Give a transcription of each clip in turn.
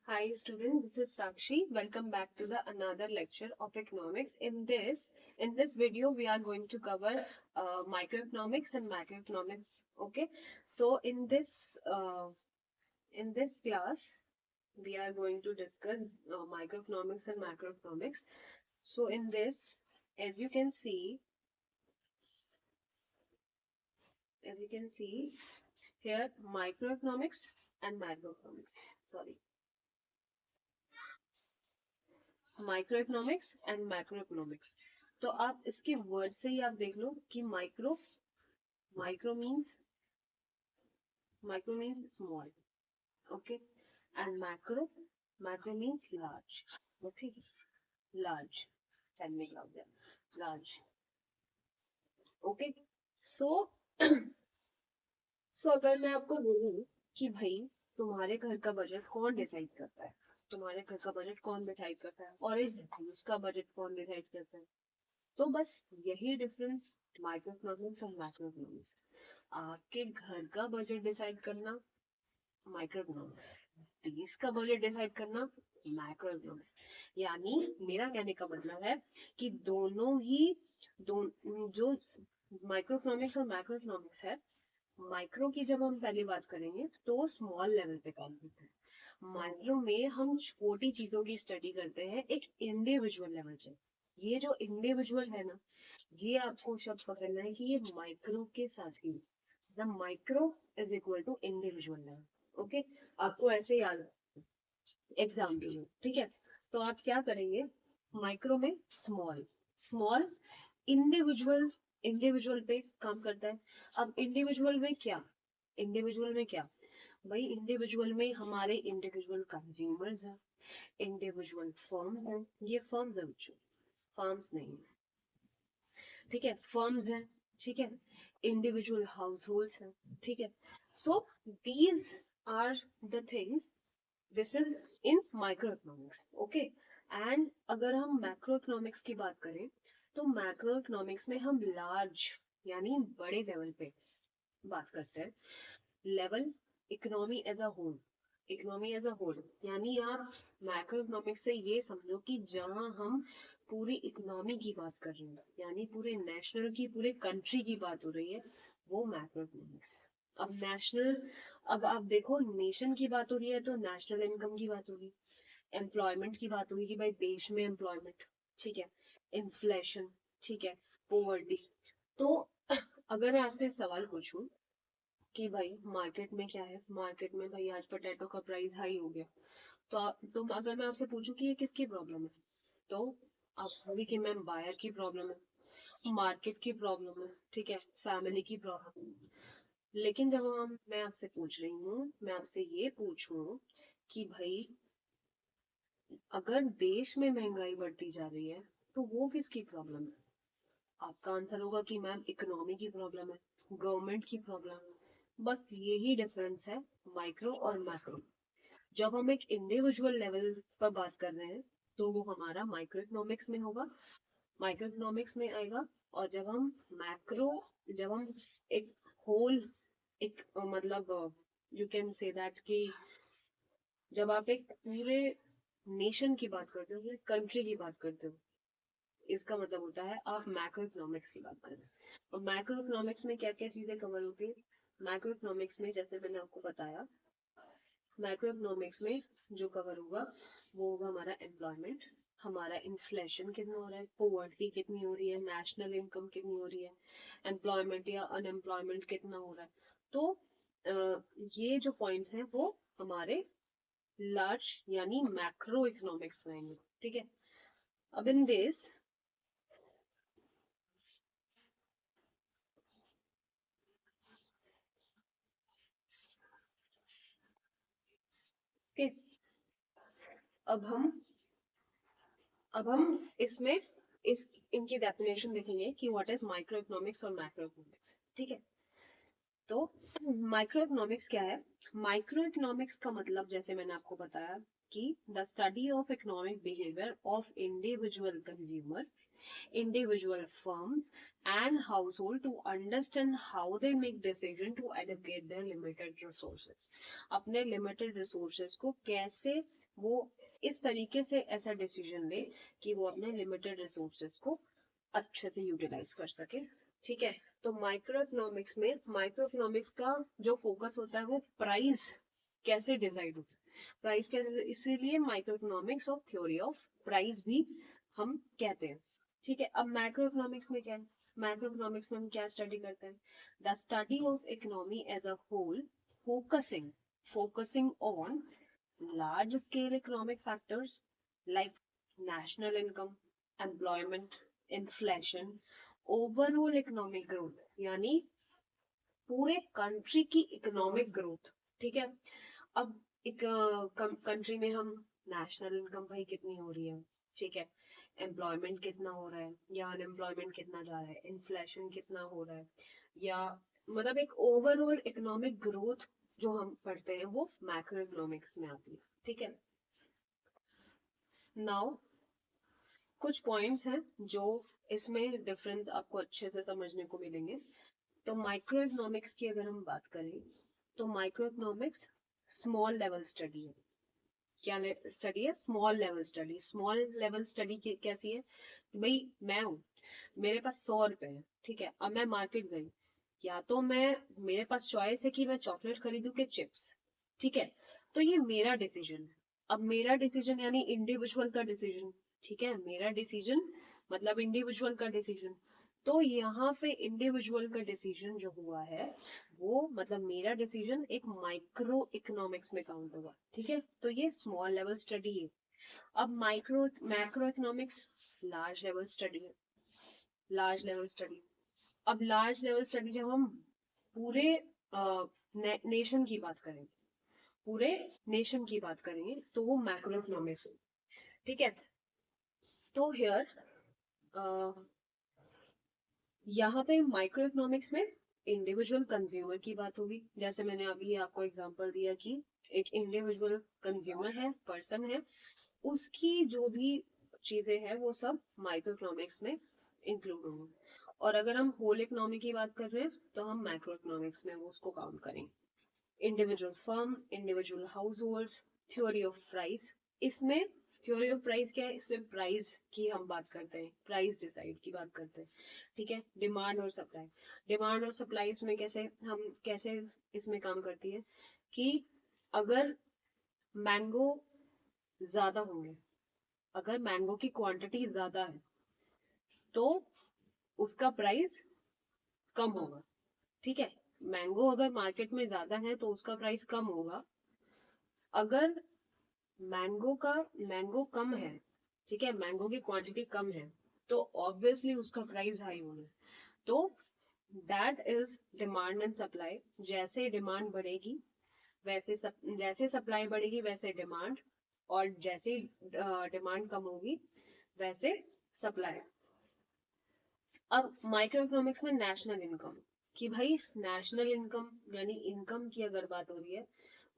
Hi student, this is Sakshi. Welcome back to the another lecture of economics. In this video, we are going to cover microeconomics and macroeconomics. Okay, so in this class, we are going to discuss microeconomics and macroeconomics. So in this, as you can see, here microeconomics and macroeconomics. Sorry. Micro economics and macro economics. तो आप इसके word से ही आप देख लो कि micro micro means small. Okay. And macro means large. Okay. Large technique हो गया. Large. Okay. सो अगर मैं आपको बोलूं कि भाई तुम्हारे घर का बजट कौन डिसाइड करता है, तुम्हारे घर का बजट कौन डिसाइड करता है और इस देश का बजट कौन डिसाइड करता है, तो बस यही डिफरेंस माइक्रो इकोनॉमिक्स और मैक्रो इकोनॉमिक्स. आपके घर का बजट डिसाइड करना माइक्रो इकोनॉमिक्स, देश का बजट डिसाइड करना मैक्रो इकोनॉमिक्स. यानी मेरा कहने का मतलब है कि दोनों ही जो माइक्रो इकोनॉमिक्स और मैक्रो इकोनॉमिक्स है, माइक्रो की जब हम पहली बात करेंगे तो स्मॉल लेवल पे काम करते हैं. माइक्रो में हम छोटी चीजों की स्टडी करते हैं एक इंडिविजुअल लेवल पे. ये जो इंडिविजुअल है ना, ये आपको शब्द पकड़ना है कि ये माइक्रो के साथ ही the micro is equal to individual level. Okay. आपको ऐसे याद एग्जाम के लिए. ठीक है. तो आप क्या करेंगे, माइक्रो में स्मॉल इंडिविजुअल पे काम करता है. अब इंडिविजुअल में क्या भाई, इंडिविजुअल में हमारे इंडिविजुअल कंज्यूमर्स हैं, इंडिविजुअल फर्म है. ये फर्म्स है बच्चों, फर्म्स नहीं है. ठीक है, फर्म्स हैं. ठीक है, इंडिविजुअल हाउस होल्ड्स हैं. ठीक है. So these are the things. This is in micro economics. Okay. And अगर हम मैक्रो इकोनॉमिक्स की बात करें तो मैक्रो इकोनॉमिक्स में हम लार्ज यानी बड़े लेवल पे बात करते हैं. Level economy as a whole यानी आप मैक्रो इकोनॉमिक्स से ये समझो कि जहां हम पूरी इकोनॉमी की बात कर रहे हैं, यानी पूरे नेशनल की, पूरे कंट्री की बात हो रही है, वो मैक्रो इकोनॉमिक्स. अब आप देखो, नेशन की बात हो रही है तो नेशनल इनकम की बात होगी, एम्प्लॉयमेंट की बात होगी कि भाई देश में एम्प्लॉयमेंट. ठीक है. इन्फ्लेशन. ठीक है. पोवर्टी. तो अगर मैं आपसे सवाल पूछूं कि भाई मार्केट में क्या है, मार्केट में भाई आज पोटैटो का प्राइस हाई हो गया, तो अगर मैं आपसे पूछूं कि ये किसकी प्रॉब्लम है, तो आप बोलोगे कि मैम बायर की प्रॉब्लम है, मार्केट की प्रॉब्लम है. ठीक है. फैमिली की प्रॉब्लम है. लेकिन जब मैं आपसे ये पूछूं कि भाई अगर देश में महंगाई बढ़ती जा रही है तो वो किसकी प्रॉब्लम है, आपका आंसर होगा कि मैम इकोनॉमी की प्रॉब्लम है, गवर्नमेंट की प्रॉब्लम है. बस यही डिफरेंस है माइक्रो और मैक्रो. जब हम एक इंडिविजुअल लेवल पर बात कर रहे हैं तो वो हमारा माइक्रो इकोनॉमिक्स में होगा, माइक्रो इकोनॉमिक्स में आएगा. और जब हम एक होल, मतलब यू कैन से दैट कि जब आप एक पूरे नेशन की बात करते हो, पूरे कंट्री की बात करते हो, इसका मतलब होता है आप मैक्रो इकोनॉमिक्स की बात करें. और मैक्रो इकोनॉमिक्स में क्या क्या चीजें कवर होती है, मैक्रो इकोनॉमिक्स में जैसे मैंने आपको बताया, मैक्रो इकोनॉमिक्स में जो कवर होगा वो होगा हमारा एम्प्लॉयमेंट, हमारा इन्फ्लेशन कितना हो रहा है, पोवर्टी कितनी हो रही है, नेशनल इनकम कितनी हो रही है, एम्प्लॉयमेंट या अनएम्प्लॉयमेंट कितना हो रहा है. तो ये जो पॉइंट्स हैं वो हमारे लार्ज यानी मैक्रो इकोनॉमिक्स में आएंगे. ठीक है. अब इन दिस okay, अब हम इसमें इस इनकी डेफिनेशन देखेंगे कि व्हाट इज माइक्रो इकोनॉमिक्स और मैक्रो इकोनॉमिक्स. ठीक है. तो माइक्रो इकोनॉमिक्स क्या है, माइक्रो इकोनॉमिक्स का मतलब जैसे मैंने आपको बताया कि the study of economic behaviour of individual consumer individual firms and household to understand how they make decision to allocate their limited resources. अपने limited resources को कैसे वो इस तरीके से ऐसा डिसीजन ले कि वो अपने लिमिटेड रिसोर्सेज को अच्छे से यूटिलाइज कर सके. ठीक है, तो माइक्रो इकोनॉमिक्स का जो फोकस होता है वो प्राइस कैसे डिसाइड होता है, प्राइस कैसे, इसीलिए माइक्रो इकोनॉमिक्स और थ्योरी ऑफ प्राइस भी हम कहते हैं. ठीक है, अब मैक्रो इकोनॉमिक्स में क्या है, मैक्रो इकोनॉमिक्स में हम क्या स्टडी करते हैं, the study of economy as a whole focusing on large scale economic factors like national income, employment, inflation, overall economic growth, यानी पूरे कंट्री की इकोनॉमिक ग्रोथ. ठीक है, अब एक कंट्री में हम नेशनल इनकम भाई कितनी हो रही है, ठीक है, एम्प्लॉयमेंट कितना हो रहा है या अनएम्प्लॉयमेंट कितना जा रहा है, इन्फ्लेशन कितना हो रहा है, या मतलब एक ओवरऑल इकोनॉमिक ग्रोथ जो हम पढ़ते हैं वो मैक्रो इकोनॉमिक्स में आती है. ठीक है, नाउ कुछ पॉइंट्स हैं जो इसमें डिफरेंस आपको अच्छे से समझने को मिलेंगे. तो माइक्रो इकोनॉमिक्स की अगर हम बात करें तो micro economics small level study है. क्या स्टडी है, small level study. Small level study कैसी है, भाई मैं हूं, मेरे पास 100 रुपए है, ठीक है, अब मैं मार्केट गई, या तो मेरे पास चॉइस है कि मैं चॉकलेट खरीदूं कि चिप्स. ठीक है, तो ये मेरा डिसीजन है. अब मेरा डिसीजन यानी इंडिविजुअल का डिसीजन. ठीक है, मेरा डिसीजन मतलब इंडिविजुअल का डिसीजन. तो यहाँ पे इंडिविजुअल का डिसीजन जो हुआ है वो मतलब मेरा डिसीजन एक माइक्रो इकोनॉमिक्स में काउंट होगा. ठीक है, तो ये स्मॉल लेवल स्टडी है. अब macro economics large level study है. लार्ज लेवल स्टडी, अब लार्ज लेवल स्टडी जब हम पूरे नेशन की बात करेंगे, पूरे नेशन की बात करेंगे तो वो मैक्रो इकोनॉमिक्स होगी. ठीक है, तो हियर यहाँ पे माइक्रो इकोनॉमिक्स में इंडिविजुअल कंज्यूमर की बात होगी. जैसे मैंने अभी आपको एग्जांपल दिया कि एक इंडिविजुअल कंज्यूमर है, पर्सन है, उसकी जो भी चीजें हैं वो सब माइक्रो इकोनॉमिक्स में इंक्लूड होंगी. और अगर हम होल इकोनॉमी की बात कर रहे हैं तो हम मैक्रो इकोनॉमिक्स में वो उसको काउंट करेंगे. Individual firm, individual house hold, theory of price. इसमें थ्योरी ऑफ प्राइस क्या है, इसमें प्राइस की हम बात करते हैं, प्राइस डिसाइड की बात करते हैं. ठीक है, डिमांड और सप्लाई. डिमांड और सप्लाई इसमें कैसे इसमें काम करती है कि अगर मैंगो ज्यादा होंगे, अगर मैंगो की क्वांटिटी ज्यादा है तो उसका प्राइस कम होगा. ठीक है, मैंगो अगर मार्केट में ज्यादा है तो उसका प्राइस कम होगा. अगर मैंगो कम है, ठीक है, मैंगो की क्वांटिटी कम है तो ऑब्वियसली उसका प्राइस हाई होगा. तो that is demand and supply. जैसे डिमांड बढ़ेगी जैसे सप्लाई बढ़ेगी वैसे डिमांड, और जैसे डिमांड कम होगी वैसे सप्लाई. अब माइक्रो इकोनॉमिक्स में नेशनल इनकम, कि भाई नेशनल इनकम यानी इनकम की अगर बात हो रही है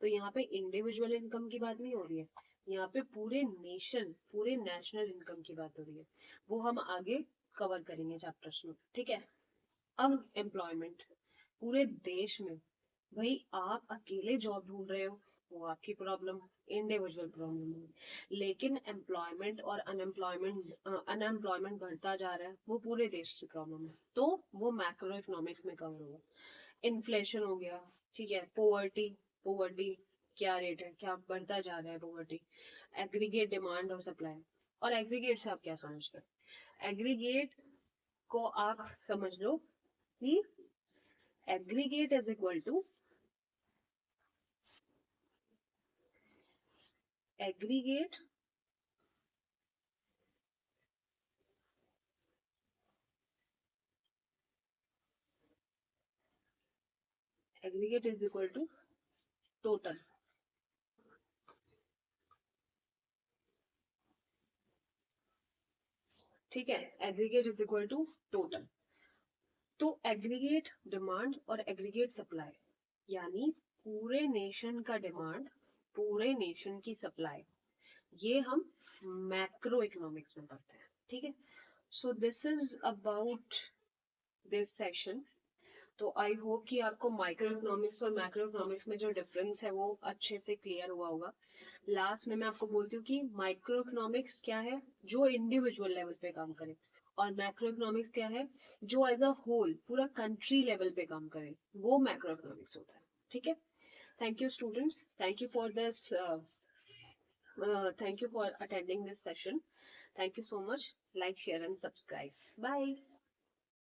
तो यहाँ पे इंडिविजुअल इनकम की बात नहीं हो रही है, यहाँ पे पूरे नेशनल इनकम की बात हो रही है. वो हम आगे कवर करेंगे चैप्टर्स में. ठीक है, अब एम्प्लॉयमेंट. पूरे देश में भाई आप अकेले जॉब ढूंढ रहे हो वो आपकी प्रॉब्लम, इंडिविजुअल प्रॉब्लम है. लेकिन एम्प्लॉयमेंट और अनएम्प्लॉयमेंट बढ़ता जा रहा है वो पूरे देश की प्रॉब्लम है, तो वो मैक्रो इकोनॉमिक्स में कवर होगा. इन्फ्लेशन हो गया, ठीक है, पोवर्टी क्या रेट है, क्या बढ़ता जा रहा है पोवर्टी. एग्रीगेट डिमांड और सप्लाई. और एग्रीगेट से आप क्या समझते हैं, एग्रीगेट को आप समझ लो कि aggregate is equal to aggregate is equal to total. ठीक है, aggregate is equal to total. तो एग्रीगेट डिमांड और एग्रीगेट सप्लाई यानी पूरे नेशन का डिमांड, पूरे नेशन की सप्लाई, ये हम मैक्रो इकोनॉमिक्स में पढ़ते हैं. ठीक है, so this is about this session. तो आई होप कि आपको माइक्रो इकोनॉमिक्स और मैक्रो इकोनॉमिक्स में जो डिफरेंस है वो अच्छे से क्लियर हुआ होगा. लास्ट में मैं आपको बोलती हूँ कि माइक्रो इकोनॉमिक्स क्या है, जो इंडिविजुअल लेवल पे काम करे, और मैक्रो इकोनॉमिक्स क्या है, जो एज अ होल पूरा कंट्री लेवल पे काम करे, वो मैक्रो इकोनॉमिक्स होता है. ठीक है. Thank you students, thank you for this, thank you for attending this session. Thank you so much. Like, share and subscribe. Bye.